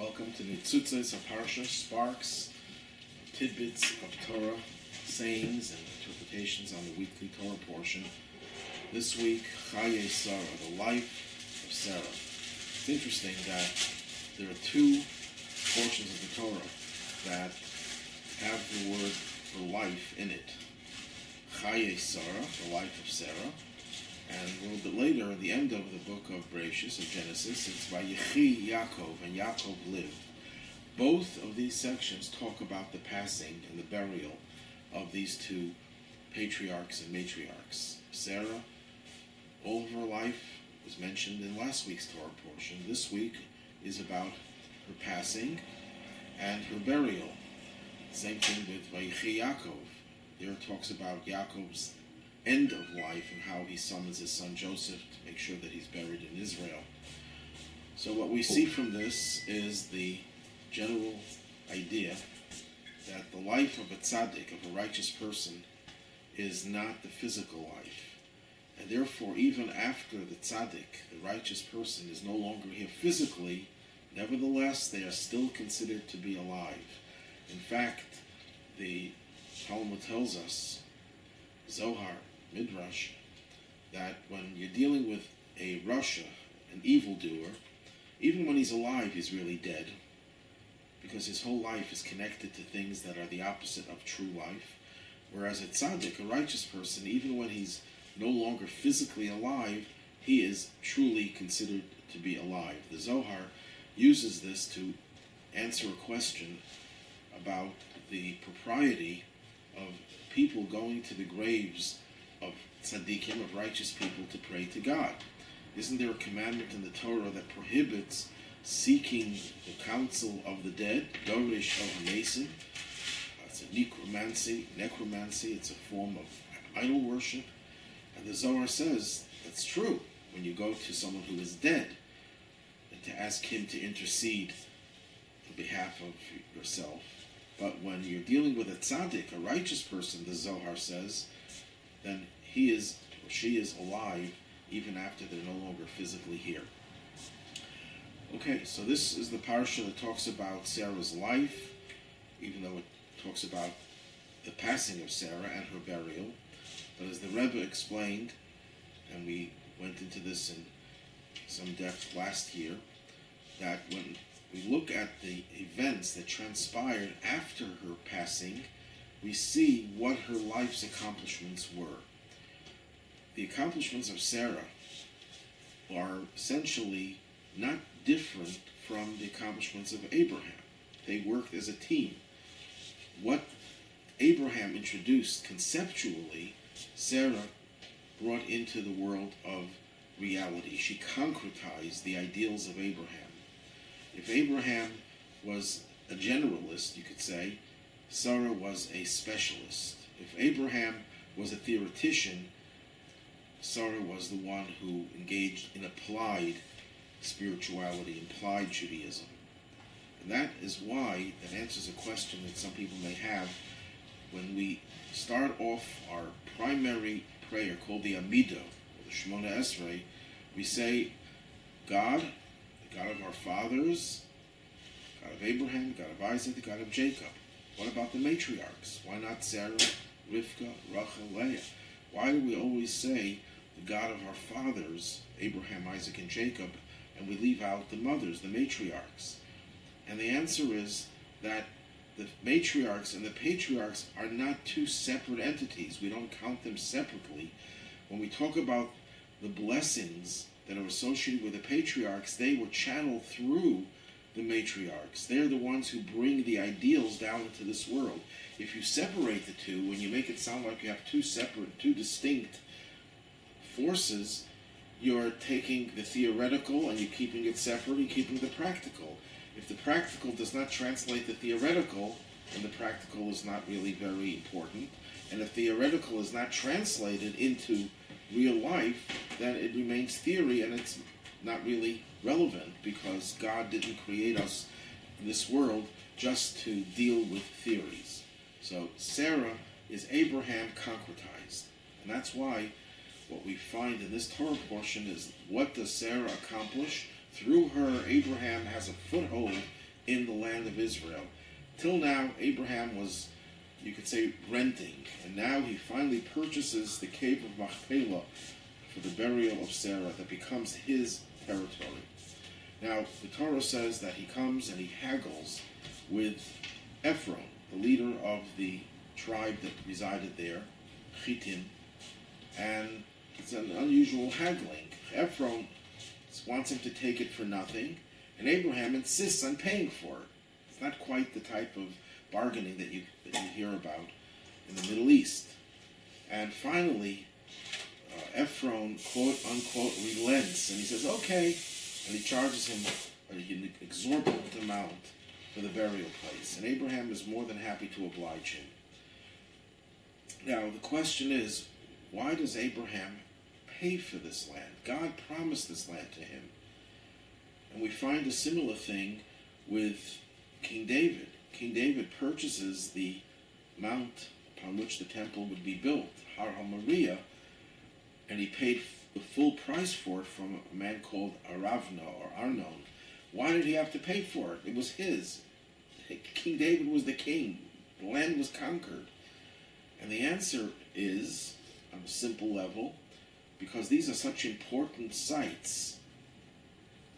Welcome to the Tzutzes of Parsha, sparks, tidbits of Torah, sayings and interpretations on the weekly Torah portion. This week, Chayei Sarah, the life of Sarah. It's interesting that there are two portions of the Torah that have the word for life in it. Chayei Sarah, the life of Sarah. And a little bit later, at the end of the book of Bereshis, of Genesis, it's Vayechi Yaakov, and Yaakov lived. Both of these sections talk about the passing and the burial of these two patriarchs and matriarchs. Sarah, all of her life was mentioned in last week's Torah portion. This week is about her passing and her burial. Same thing with Vayechi Yaakov. There it talks about Yaakov's end of life and how he summons his son Joseph to make sure that he's buried in Israel. So what we see from this is the general idea that the life of a tzaddik, of a righteous person, is not the physical life. And therefore, even after the tzaddik, the righteous person, is no longer here physically, nevertheless, they are still considered to be alive. In fact, the Talmud tells us, Zohar, Midrash, that when you're dealing with a Rasha, an evildoer, even when he's alive, he's really dead, because his whole life is connected to things that are the opposite of true life. Whereas a tzaddik, a righteous person, even when he's no longer physically alive, he is truly considered to be alive. The Zohar uses this to answer a question about the propriety of people going to the graves of tzaddikim, of righteous people, to pray to God. Isn't there a commandment in the Torah that prohibits seeking the counsel of the dead, dorish of a mason? It's a necromancy, it's a form of idol worship. And the Zohar says that's true when you go to someone who is dead and to ask him to intercede on behalf of yourself. But when you're dealing with a tzaddik, a righteous person, the Zohar says, then he is or she is alive even after they're no longer physically here. Okay, so this is the parsha that talks about Sarah's life, even though it talks about the passing of Sarah and her burial. But as the Rebbe explained, and we went into this in some depth last year, that when we look at the events that transpired after her passing, we see what her life's accomplishments were. The accomplishments of Sarah are essentially not different from the accomplishments of Abraham. They worked as a team. What Abraham introduced conceptually, Sarah brought into the world of reality. She concretized the ideals of Abraham. If Abraham was a generalist, you could say, Sarah was a specialist. If Abraham was a theoretician, Sarah was the one who engaged in applied spirituality, applied Judaism. And that is why that answers a question that some people may have when we start off our primary prayer called the Amidah, or the Shemona Esrei. We say, God, the God of our fathers, God of Abraham, God of Isaac, the God of Jacob. What about the matriarchs? Why not Sarah, Rivka, Rachel, Leah? Why do we always say the God of our fathers, Abraham, Isaac, and Jacob, and we leave out the mothers, the matriarchs? And the answer is that the matriarchs and the patriarchs are not two separate entities. We don't count them separately. When we talk about the blessings that are associated with the patriarchs, they were channeled through the matriarchs. They're the ones who bring the ideals down into this world. If you separate the two, when you make it sound like you have two separate, two distinct forces, you're taking the theoretical and you're keeping it separate, you're keeping the practical. If the practical does not translate the theoretical, then the practical is not really very important. And if theoretical is not translated into real life, then it remains theory and it's not really relevant, because God didn't create us in this world just to deal with theories. So Sarah is Abraham concretized. And that's why what we find in this Torah portion is, what does Sarah accomplish? Through her, Abraham has a foothold in the land of Israel. Till now, Abraham was, you could say, renting, and now he finally purchases the cave of Machpelah for the burial of Sarah that becomes his territory. Now, the Torah says that he comes and he haggles with Ephron, the leader of the tribe that resided there, Chittim, and it's an unusual haggling. Ephron wants him to take it for nothing, and Abraham insists on paying for it. It's not quite the type of bargaining that you hear about in the Middle East. And finally, Ephron, quote unquote, relents, and he says, okay, and he charges him an exorbitant amount for the burial place. And Abraham is more than happy to oblige him. Now, the question is, why does Abraham pay for this land? God promised this land to him. And we find a similar thing with King David. King David purchases the mount upon which the temple would be built, Har HaMoriah, and he paid the full price for it from a man called Aravna or Arnon. Why did he have to pay for it? It was his. King David was the king. The land was conquered. And the answer is, on a simple level, because these are such important sites,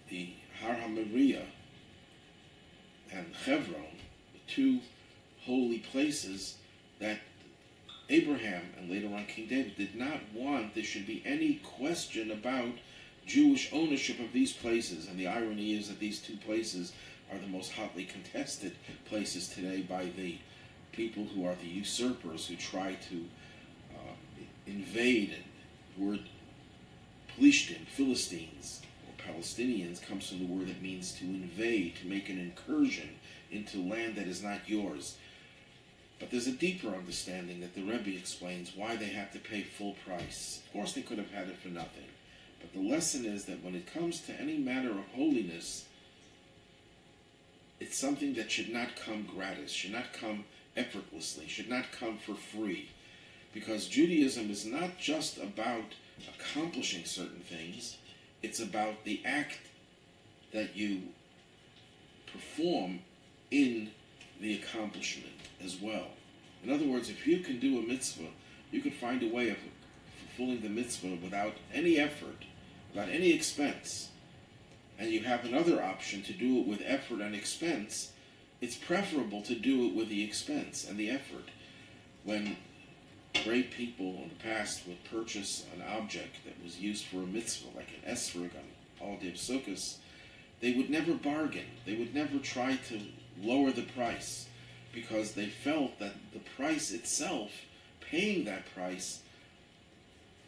the Har HaMoriah and Hebron, the two holy places that Abraham and later on King David did not want there should be any question about Jewish ownership of these places. And the irony is that these two places are the most hotly contested places today by the people who are the usurpers who try to invade. The word Plishtim, Philistines, or Palestinians, comes from the word that means to invade, to make an incursion into land that is not yours. But there's a deeper understanding that the Rebbe explains why they have to pay full price. Of course, they could have had it for nothing. But the lesson is that when it comes to any matter of holiness, it's something that should not come gratis, should not come effortlessly, should not come for free. Because Judaism is not just about accomplishing certain things, it's about the act that you perform in the accomplishment as well. In other words, if you can do a mitzvah, you can find a way of fulfilling the mitzvah without any effort, without any expense, and you have another option to do it with effort and expense, it's preferable to do it with the expense and the effort. When great people in the past would purchase an object that was used for a mitzvah, like an esrog on holiday of Sukkot, they would never bargain. They would never try to lower the price, because they felt that the price itself, paying that price,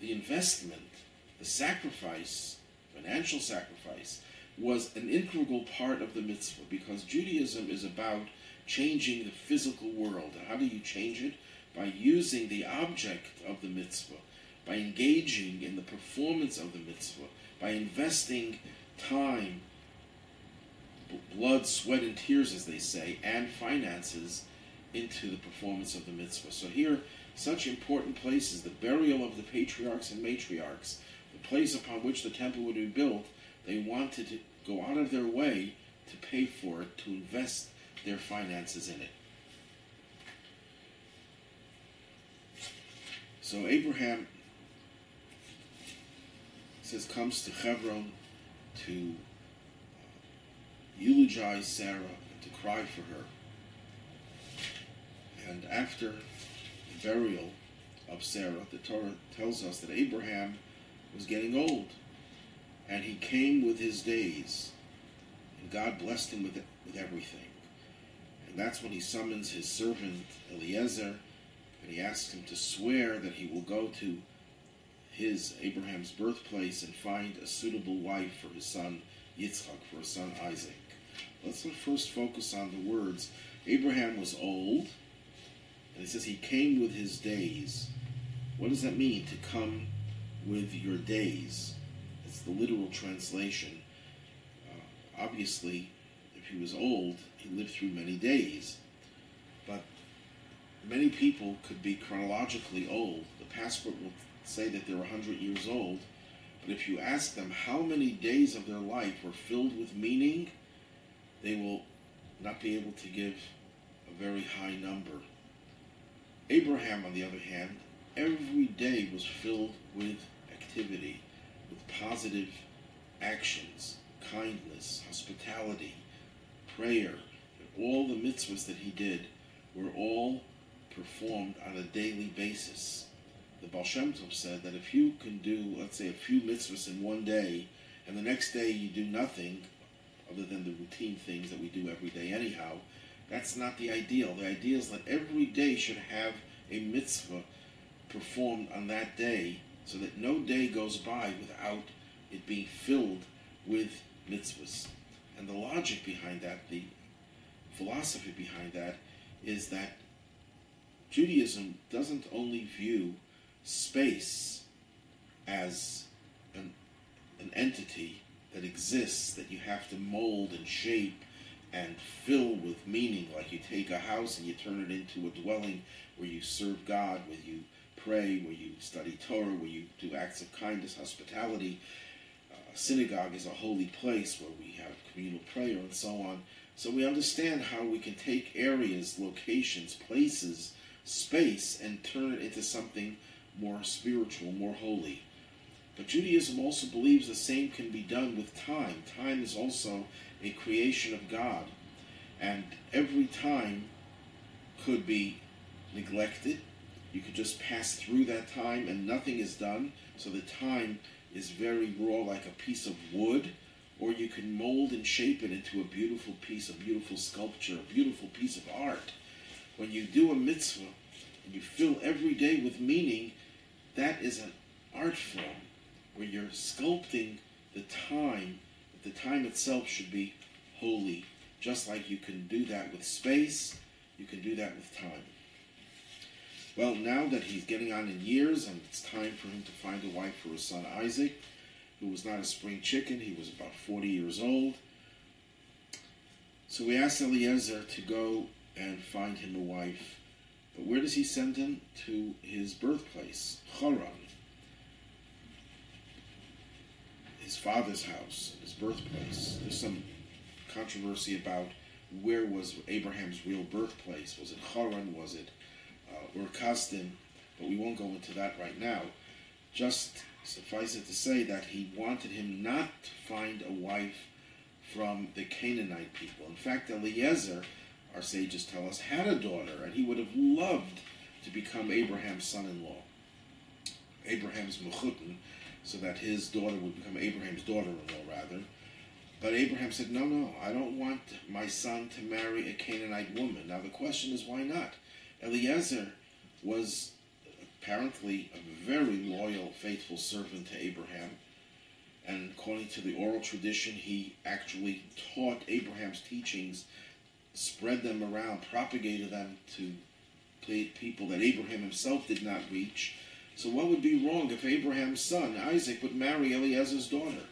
the investment, the sacrifice, financial sacrifice, was an integral part of the mitzvah, because Judaism is about changing the physical world. How do you change it? By using the object of the mitzvah, by engaging in the performance of the mitzvah, by investing time, blood, sweat, and tears, as they say, and finances into the performance of the mitzvah. So here, such important places, the burial of the patriarchs and matriarchs, the place upon which the temple would be built, they wanted to go out of their way to pay for it, to invest their finances in it. So Abraham comes to Hebron to eulogize Sarah and to cry for her. And after the burial of Sarah, the Torah tells us that Abraham was getting old, and he came with his days, and God blessed him with everything. And that's when he summons his servant Eliezer, and he asks him to swear that he will go to Abraham's birthplace and find a suitable wife for his son Yitzchak, for his son Isaac. Let's first focus on the words. Abraham was old, and it says he came with his days. What does that mean, to come with your days? It's the literal translation. Obviously, if he was old, he lived through many days. But many people could be chronologically old. The passport will say that they're 100 years old, but if you ask them how many days of their life were filled with meaning, they will not be able to give a very high number. Abraham, on the other hand, every day was filled with activity, with positive actions, kindness, hospitality, prayer. All the mitzvahs that he did were all performed on a daily basis. The Baal Shem Tov said that if you can do, let's say, a few mitzvahs in one day, and the next day you do nothing other than the routine things that we do every day anyhow, that's not the ideal. The ideal is that every day should have a mitzvah performed on that day, so that no day goes by without it being filled with mitzvahs. And the logic behind that, the philosophy behind that, is that Judaism doesn't only view space as an entity that exists, that you have to mold and shape and fill with meaning, like you take a house and you turn it into a dwelling where you serve God, where you pray, where you study Torah, where you do acts of kindness, hospitality. A synagogue is a holy place where we have communal prayer and so on. So we understand how we can take areas, locations, places, space, and turn it into something more spiritual, more holy. But Judaism also believes the same can be done with time. Time is also a creation of God, and every time could be neglected. You could just pass through that time and nothing is done, so the time is very raw, like a piece of wood, or you can mold and shape it into a beautiful piece, a beautiful sculpture, a beautiful piece of art. When you do a mitzvah and you fill every day with meaning, that is an art form where you're sculpting the time. The time itself should be holy. Just like you can do that with space, you can do that with time. Well, now that he's getting on in years, and it's time for him to find a wife for his son Isaac, who was not a spring chicken. He was about 40 years old. So we asked Eliezer to go and find him a wife. But where does he send him? To his birthplace, Haran. His father's house, his birthplace. There's some controversy about where was Abraham's real birthplace. Was it Haran? Was it Ur Kasdim? But we won't go into that right now. Just suffice it to say that he wanted him not to find a wife from the Canaanite people. In fact, Eliezer, our sages tell us, had a daughter, and he would have loved to become Abraham's son-in-law, Abraham's mechutin, so that his daughter would become Abraham's daughter-in-law, rather. But Abraham said, no, I don't want my son to marry a Canaanite woman. Now the question is, why not? Eliezer was apparently a very loyal, faithful servant to Abraham, and according to the oral tradition, he actually taught Abraham's teachings, spread them around, propagated them to people that Abraham himself did not reach. So what would be wrong if Abraham's son, Isaac, would marry Eliezer's daughter?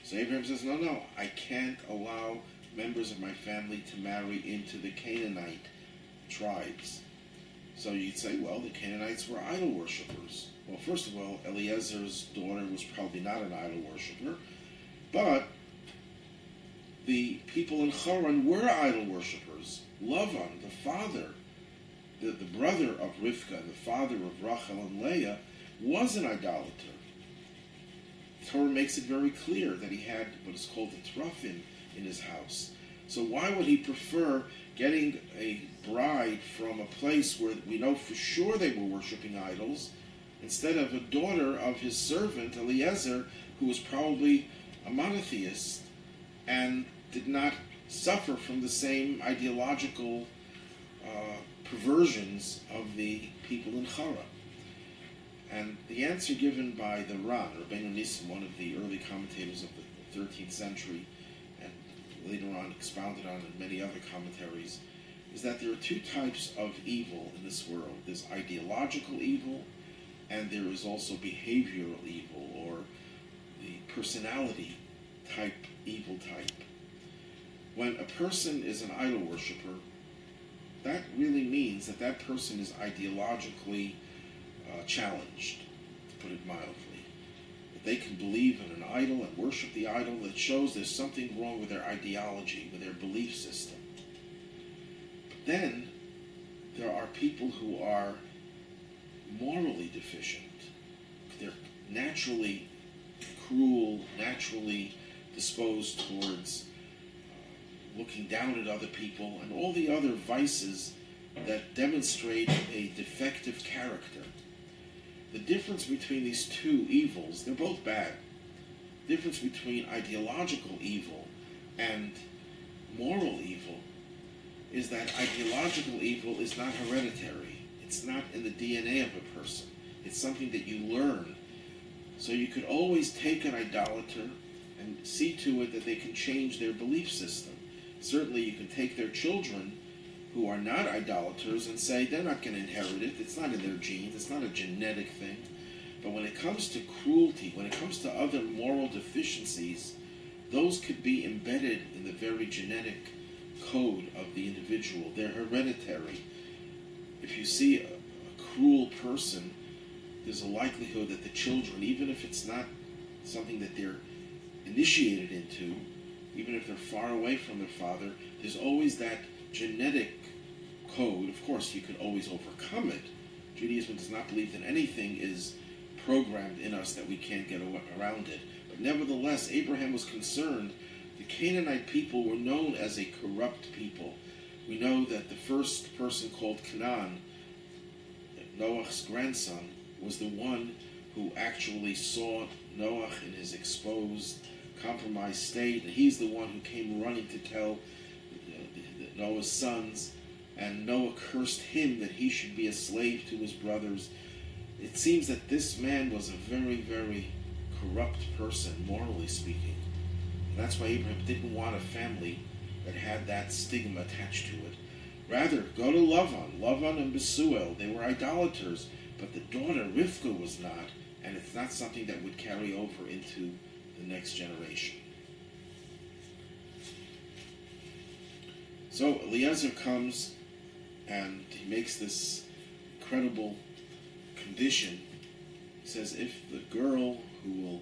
So Abraham says, no, I can't allow members of my family to marry into the Canaanite tribes. So you'd say, well, the Canaanites were idol worshippers. Well, first of all, Eliezer's daughter was probably not an idol worshipper, but the people in Haran were idol worshippers. Lavan, the father, the brother of Rivka, and the father of Rachel and Leah, was an idolater. Torah makes it very clear that he had what is called a teraphim in his house. So why would he prefer getting a bride from a place where we know for sure they were worshiping idols, instead of a daughter of his servant Eliezer, who was probably a monotheist and did not suffer from the same ideological perversions of the people in Haran? And the answer given by the Ran, Rabbeinu Nissim, one of the early commentators of the 13th century, and later on expounded on in many other commentaries, is that there are two types of evil in this world. There's ideological evil, and there is also behavioral evil, or the personality type, evil type. When a person is an idol worshiper, that really means that that person is ideologically challenged, to put it mildly. If they can believe in an idol and worship the idol, that shows there's something wrong with their ideology, with their belief system. then there are people who are morally deficient. They're naturally cruel, naturally disposed towards looking down at other people, and all the other vices that demonstrate a defective character. The difference between these two evils, they're both bad. The difference between ideological evil and moral evil is that ideological evil is not hereditary. It's not in the DNA of a person. It's something that you learn. So you could always take an idolater and see to it that they can change their belief system. Certainly you can take their children who are not idolaters and say they're not going to inherit it. It's not in their genes. It's not a genetic thing. But when it comes to cruelty, when it comes to other moral deficiencies, those could be embedded in the very genetic code of the individual. They're hereditary. If you see a cruel person, there's a likelihood that the children, even if it's not something that they're initiated into, even if they're far away from their father, there's always that genetic code. Of course, you can always overcome it. Judaism does not believe that anything is programmed in us that we can't get around it. But nevertheless, Abraham was concerned. The Canaanite people were known as a corrupt people. We know that the first person called Canaan, Noah's grandson, was the one who actually saw Noah in his exposed, compromised state. And he's the one who came running to tell Noah's sons, and Noah cursed him that he should be a slave to his brothers. It seems that this man was a very, very corrupt person, morally speaking. And that's why Abraham didn't want a family that had that stigma attached to it. Rather, go to Lavan and Besuel. They were idolaters, but the daughter Rivka was not, and it's not something that would carry over into the next generation. So Eliezer comes and he makes this incredible condition. He says, if the girl who will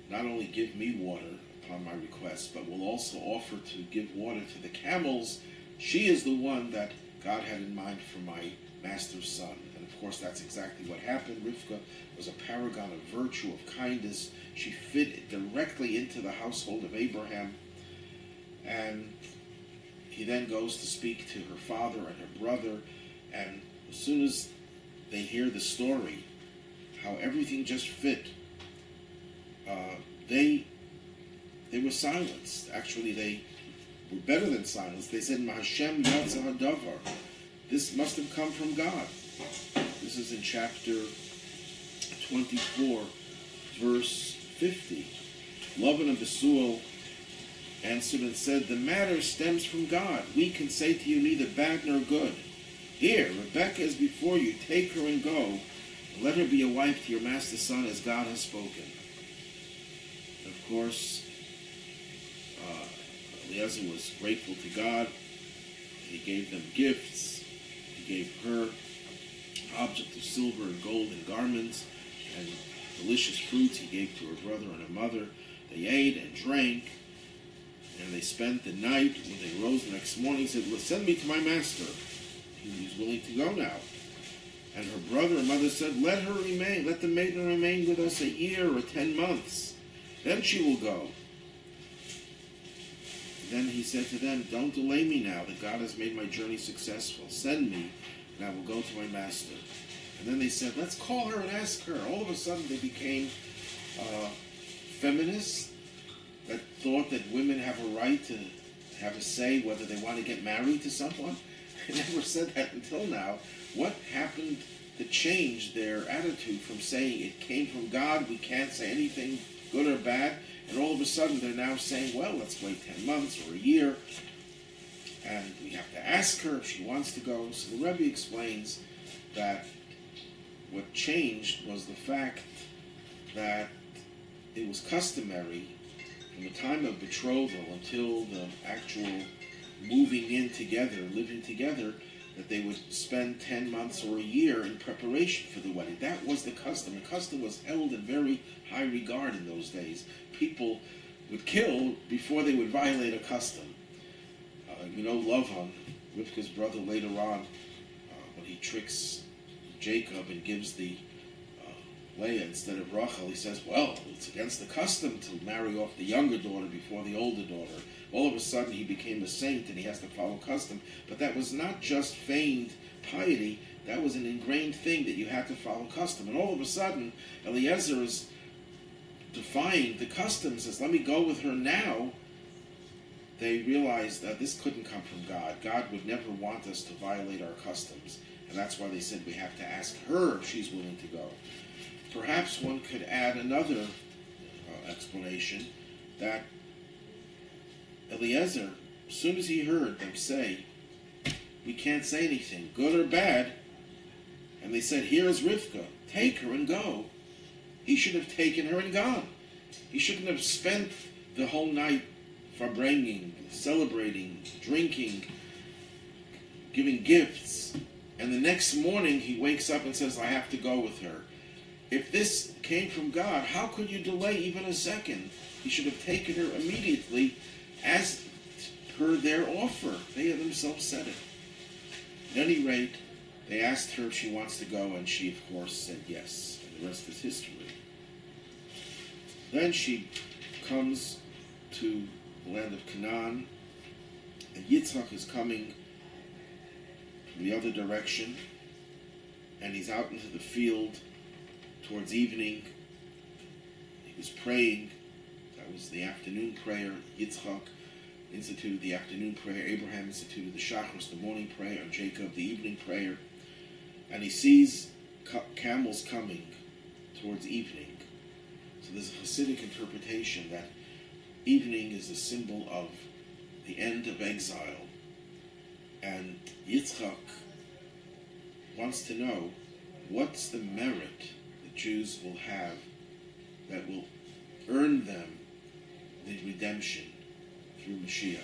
not only give me water upon my request, but will also offer to give water to the camels, she is the one that God had in mind for my master's son. And of course, that's exactly what happened. Rivka was a paragon of virtue, of kindness. She fit directly into the household of Abraham. And he then goes to speak to her father and her brother. And as soon as they hear the story, how everything just fit, they were silenced. Actually, they were better than silenced. They said, Ma'ashem yatsa hadavar. This must have come from God. This is in chapter 24, verse 50. Lavan and Besuel answered and said, the matter stems from God. We can say to you neither bad nor good. Here, Rebekah is before you. Take her and go. And let her be a wife to your master's son as God has spoken. And of course, Eliezer was grateful to God. He gave them gifts. He gave her objects of silver and gold and garments and delicious fruits he gave to her brother and her mother. They ate and drank, and they spent the night. When they rose the next morning, he said, well, send me to my master. He was willing to go now. And her brother and mother said, let her remain. Let the maiden remain with us a year or 10 months. Then she will go. Then he said to them, don't delay me now, that God has made my journey successful. Send me, and I will go to my master. And then they said, let's call her and ask her. All of a sudden they became feminists that thought that women have a right to have a say whether they want to get married to someone. They never said that until now. What happened to change their attitude from saying it came from God, we can't say anything good or bad, and all of a sudden they're now saying, well, let's wait 10 months or a year, and we have to ask her if she wants to go. So the Rebbe explains that what changed was the fact that it was customary from the time of betrothal until the actual moving in together, living together, that they would spend 10 months or a year in preparation for the wedding. That was the custom. The custom was held in very high regard in those days. People would kill before they would violate a custom. Lavan Rivka's brother later on, when he tricks Jacob and gives the Leah instead of Rachel, he says, well, it's against the custom to marry off the younger daughter before the older daughter. All of a sudden he became a saint and he has to follow custom. But that was not just feigned piety, that was an ingrained thing that you had to follow custom. And all of a sudden, Eliezer is defying the custom, says, let me go with her now. They realized that this couldn't come from God. God would never want us to violate our customs. And that's why they said we have to ask her if she's willing to go. Perhaps one could add another explanation, that Eliezer, as soon as he heard them say, we can't say anything, good or bad, and they said, here is Rivka, take her and go, he should have taken her and gone. He shouldn't have spent the whole night farbrengen, celebrating, drinking, giving gifts, and the next morning he wakes up and says, I have to go with her. If this came from God, how could you delay even a second? He should have taken her immediately as per their offer. They themselves said it. At any rate, they asked her if she wants to go, and she, of course, said yes. And the rest is history. Then she comes to the land of Canaan, and Yitzchak is coming from the other direction, and he's out into the field towards evening. He was praying. That was the afternoon prayer. Yitzchak instituted the afternoon prayer. Abraham instituted the Shachris, the morning prayer, and Jacob, the evening prayer. And he sees camels coming towards evening. So there's a Hasidic interpretation that evening is a symbol of the end of exile. And Yitzchak wants to know, what's the merit that Jews will have that will earn them the redemption through Mashiach?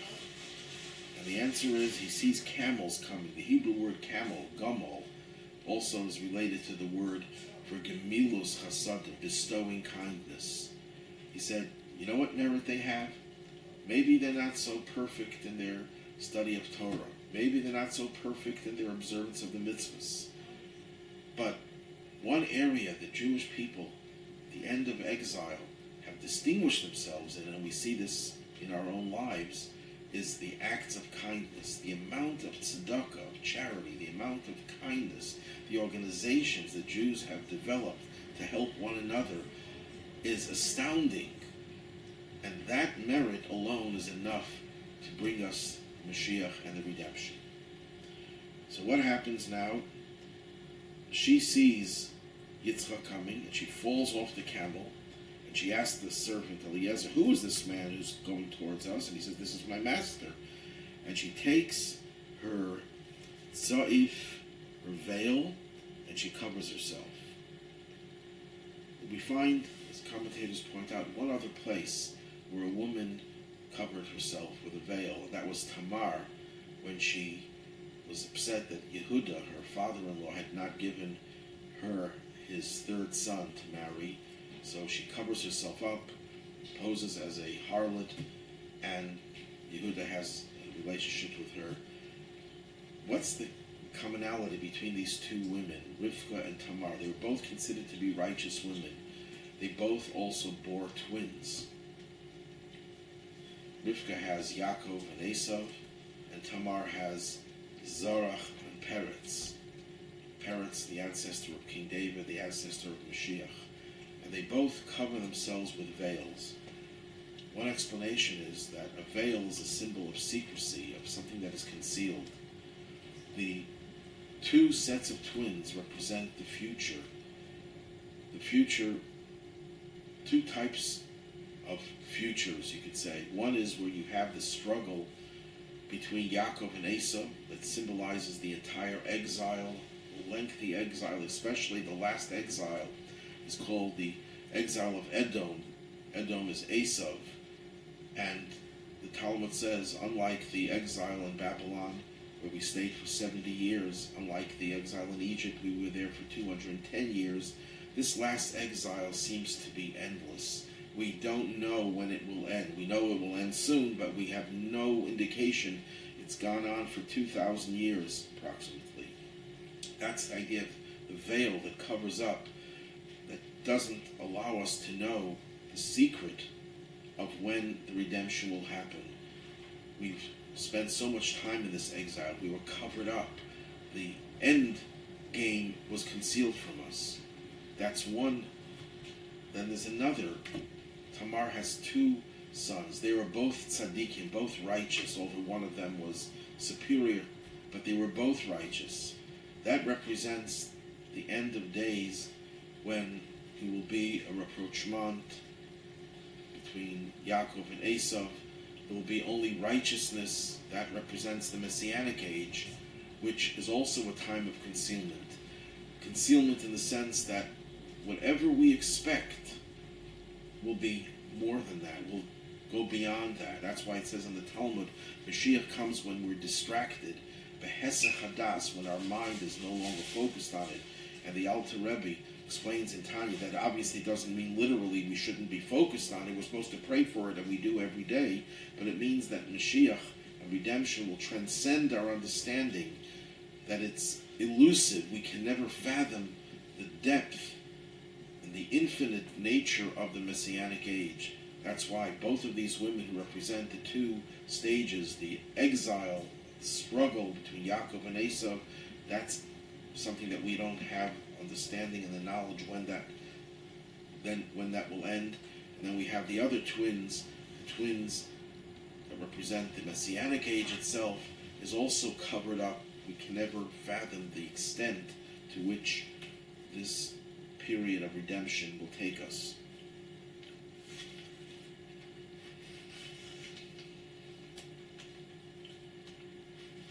And the answer is, he sees camels coming. The Hebrew word camel, gamal, also is related to the word for gemilus chasadim, bestowing kindness. He said, you know what merit they have? Maybe they're not so perfect in their study of Torah. Maybe they're not so perfect in their observance of the mitzvahs. But one area that Jewish people, at the end of exile, have distinguished themselves in, and we see this in our own lives, is the acts of kindness, the amount of tzedakah, of charity, the amount of kindness, the organizations that Jews have developed to help one another is astounding. And that merit alone is enough to bring us Mashiach and the redemption. So what happens now? She sees Yitzchak coming, and she falls off the camel, and she asks the servant Eliezer, who is this man who's going towards us? And he says, this is my master. And she takes her tza'if, her veil, and she covers herself. We find, as commentators point out, one other place where a woman covered herself with a veil, and that was Tamar, when she was upset that Yehuda, her father-in-law, had not given her his third son to marry. So she covers herself up, poses as a harlot, and Yehuda has a relationship with her. What's the commonality between these two women, Rivka and Tamar? They were both considered to be righteous women. They both also bore twins. Rivka has Yaakov and Esav, and Tamar has Zarach and Peretz. Peretz, the ancestor of King David, the ancestor of Mashiach. And they both cover themselves with veils. One explanation is that a veil is a symbol of secrecy, of something that is concealed. The two sets of twins represent the future. The future, two types of futures, you could say. One is where you have the struggle between Yaakov and Esau that symbolizes the entire exile, lengthy exile, especially the last exile is called the exile of Edom. Edom is Esav, and the Talmud says, unlike the exile in Babylon, where we stayed for 70 years, unlike the exile in Egypt, we were there for 210 years, this last exile seems to be endless. We don't know when it will end. We know it will end soon, but we have no indication. It's gone on for 2,000 years, approximately. That's the idea of the veil that covers up, that doesn't allow us to know the secret of when the redemption will happen. We've spent so much time in this exile. We were covered up. The end game was concealed from us. That's one. Then there's another. Tamar has two sons. They were both tzaddikim, both righteous, although one of them was superior, but they were both righteous. That represents the end of days, when there will be a rapprochement between Yaakov and Esau. There will be only righteousness. That represents the Messianic age, which is also a time of concealment. Concealment in the sense that whatever we expect will be more than that, will go beyond that. That's why it says in the Talmud, Mashiach comes when we're distracted, behesach hadas, when our mind is no longer focused on it. And the Alter Rebbe explains in Tanya that obviously doesn't mean literally we shouldn't be focused on it. We're supposed to pray for it, and we do every day. But it means that Mashiach and redemption will transcend our understanding, that it's elusive. We can never fathom the depth and the infinite nature of the Messianic age. That's why both of these women who represent the two stages, the exile, struggle between Yaakov and Esau, that's something that we don't have understanding and the knowledge when that will end. And then we have the other twins, the twins that represent the Messianic age itself, is also covered up. We can never fathom the extent to which this period of redemption will take us.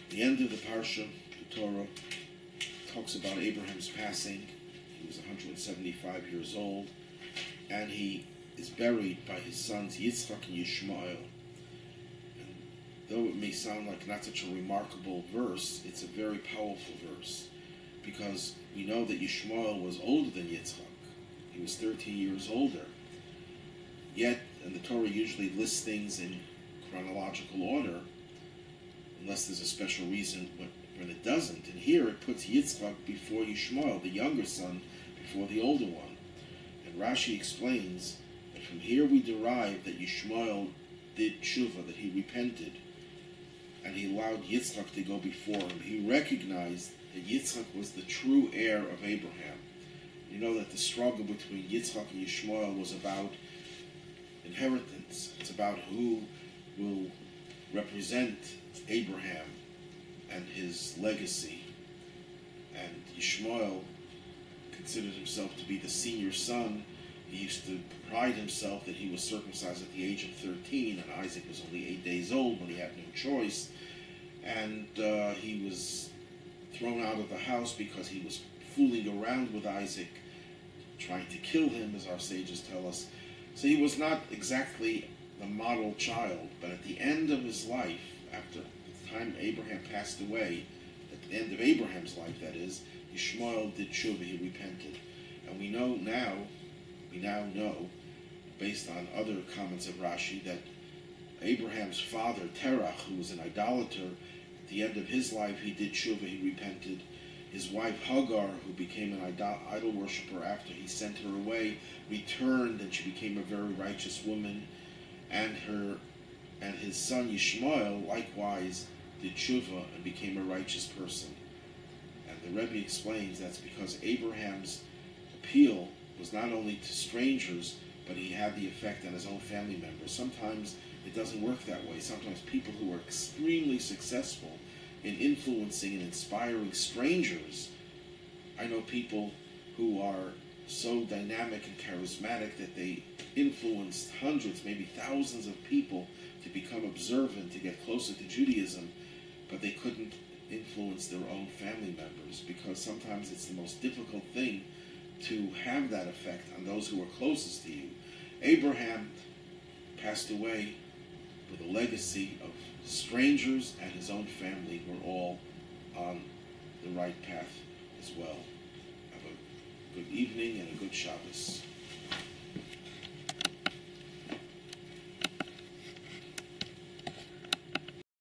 The end of the Parsha, the Torah, talks about Abraham's passing. He was 175 years old, and he is buried by his sons Yitzchak and Yishmael. And though it may sound like not such a remarkable verse, it's a very powerful verse, because we know that Yishmael was older than Yitzchak. He was 13 years older. Yet, and the Torah usually lists things in chronological order, unless there's a special reason when it doesn't. And here it puts Yitzchak before Yishmael, the younger son, before the older one. And Rashi explains that from here we derive that Yishmael did tshuva, that he repented, and he allowed Yitzchak to go before him. He recognized that Yitzchak was the true heir of Abraham. You know that the struggle between Yitzchak and Yishmael was about inheritance. It's about who will represent Abraham and his legacy. And Yishmael considered himself to be the senior son. He used to pride himself that he was circumcised at the age of 13, and Isaac was only 8 days old when he had no choice. And he was thrown out of the house because he was fooling around with Isaac, trying to kill him, as our sages tell us. So he was not exactly the model child, but at the end of his life, after the time Abraham passed away, at the end of Abraham's life, that is, Yishmael did tshuva, he repented. And we now know, based on other comments of Rashi, that Abraham's father, Terach, who was an idolater, at the end of his life, he did tshuva, he repented. His wife Hagar, who became an idol worshiper after he sent her away, returned, and she became a very righteous woman. And his son Yishmael likewise did tshuva and became a righteous person. And the Rebbe explains that's because Abraham's appeal was not only to strangers, but he had the effect on his own family members. Sometimes it doesn't work that way. Sometimes people who are extremely successful in influencing and inspiring strangers, I know people who are so dynamic and charismatic that they influenced hundreds, maybe thousands of people to become observant, to get closer to Judaism, but they couldn't influence their own family members, because sometimes it's the most difficult thing to have that effect on those who are closest to you. Abraham passed away with a legacy of strangers, and his own family were all on the right path as well. Have a good evening and a good Shabbos.